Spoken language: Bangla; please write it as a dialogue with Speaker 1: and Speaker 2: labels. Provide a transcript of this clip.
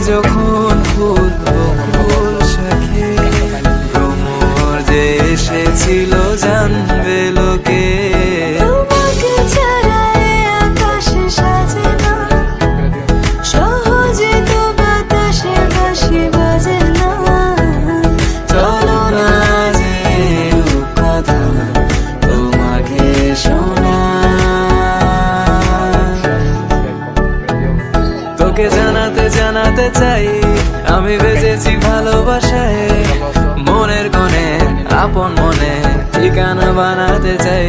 Speaker 1: যখন ফুলবো ফুল শাখে, ভ্রমর যে এসেছিল জানবে লোকে।
Speaker 2: তোমাকে ছাড়া এ আকাশ সাজে না, সহজে তো বাতাসে বাঁশি বাজে না।
Speaker 1: চলো না যে কথা তোমাকে শোনা, তোকে জানাতে জানাতে চাই আমি বেঁচেছি ভালোবাসায়। মনের কোণে আপন মনে ঠিকানা বানাতে চাই।